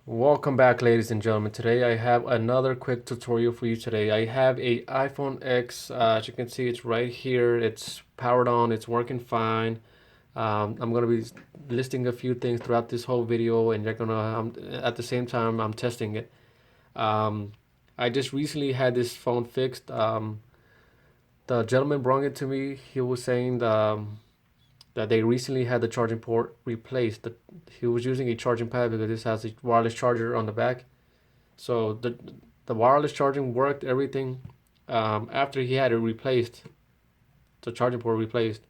Welcome back, ladies and gentlemen. Today I have another quick tutorial for you today. I have a iPhone X. As you can see, it's right here. It's powered on. It's working fine. I'm gonna be listing a few things throughout this whole video, and you're gonna at the same time I'm testing it. Um, I just recently had this phone fixed. The gentleman brought it to me. He was saying that they recently had the charging port replaced. He was using a charging pad because this has a wireless charger on the back. So the wireless charging worked everything. After he had it replaced, the charging port replaced.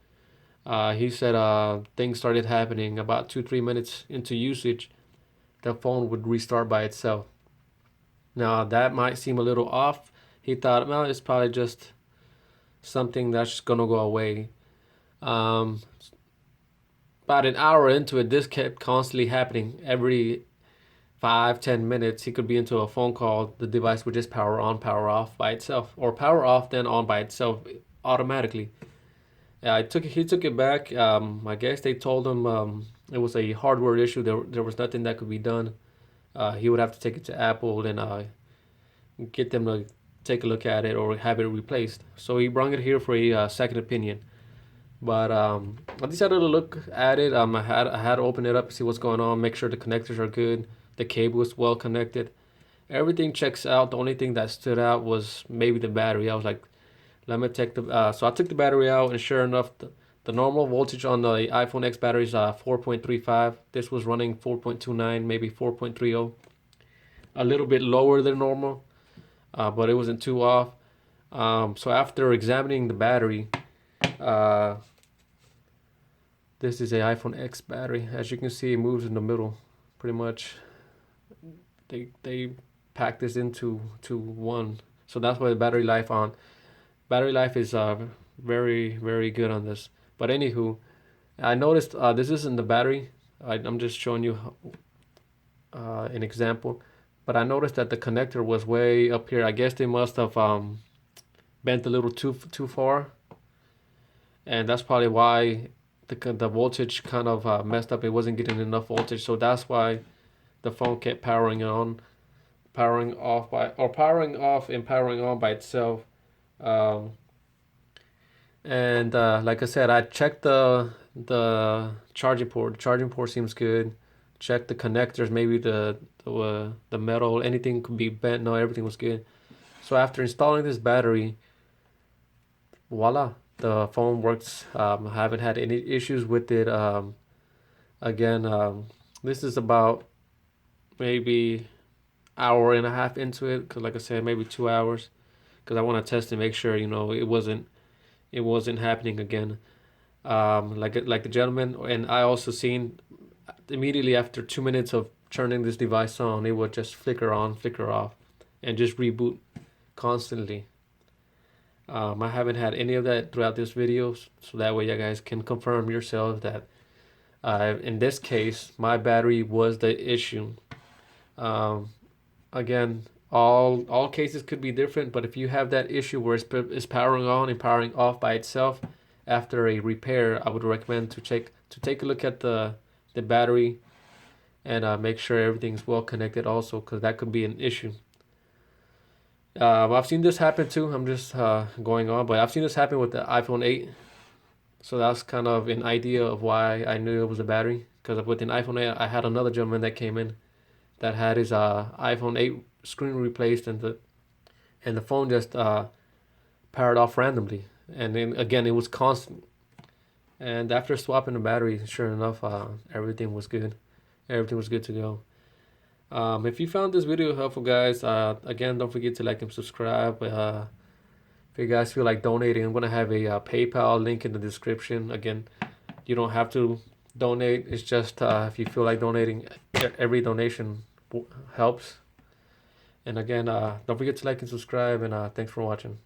He said things started happening about 2-3 minutes into usage. The phone would restart by itself. Now that might seem a little off. He thought, well, it's probably just something that's just gonna go away. Um, about an hour into it, this kept constantly happening. Every 5-10 minutes, he could be into a phone call. The device would just power on, power off by itself, or power off then on by itself automatically. Yeah, he took it back. I guess they told him it was a hardware issue. There was nothing that could be done. He would have to take it to Apple and get them to take a look at it or have it replaced. So he brought it here for a second opinion. But I decided to look at it. I had to open it up, see what's going on, make sure the connectors are good, the cable is well connected. Everything checks out. The only thing that stood out was maybe the battery. I was like, let me take the. So I took the battery out, and sure enough, the normal voltage on the iPhone X battery is 4.35. This was running 4.29, maybe 4.30. A little bit lower than normal, but it wasn't too off. So after examining the battery, uh, this is a iPhone X battery. As you can see, it moves in the middle, pretty much. They pack this into to one, so that's why the battery life is very good on this. But anywho, I noticed this isn't the battery. I'm just showing you an example. But I noticed that the connector was way up here. I guess they must have bent a little too far, and that's probably why the voltage kind of messed up. It wasn't getting enough voltage, so that's why the phone kept powering on, powering off and powering on by itself. Um, and like I said, I checked the charging port. The charging port seems good. Checked the connectors, maybe the metal, anything could be bent. No, everything was good. So after installing this battery, voila, the phone works. I haven't had any issues with it. Again, this is about maybe hour and a half into it, because like I said, maybe 2 hours, because I want to test and make sure it wasn't happening again. Like the gentleman, and I also seen immediately after 2 minutes of turning this device on, it would just flicker on, flicker off, and just reboot constantly. I haven't had any of that throughout this video, so that way you guys can confirm yourself that in this case my battery was the issue. Um, Again, all cases could be different, but if you have that issue where it's powering on and powering off by itself after a repair, I would recommend to take a look at the battery and make sure everything's well connected also, because that could be an issue. I've seen this happen too. I'm just going on, but I've seen this happen with the iPhone 8. So that's kind of an idea of why I knew it was a battery. Because with an iPhone 8, I had another gentleman that came in that had his iPhone 8 screen replaced, and the phone just powered off randomly. And then again, it was constant. And after swapping the battery, sure enough, everything was good. Everything was good to go. If you found this video helpful, guys, again, don't forget to like and subscribe. If you guys feel like donating, I'm gonna have a PayPal link in the description. Again, you don't have to donate. It's just if you feel like donating, every donation helps. And again, don't forget to like and subscribe. And thanks for watching.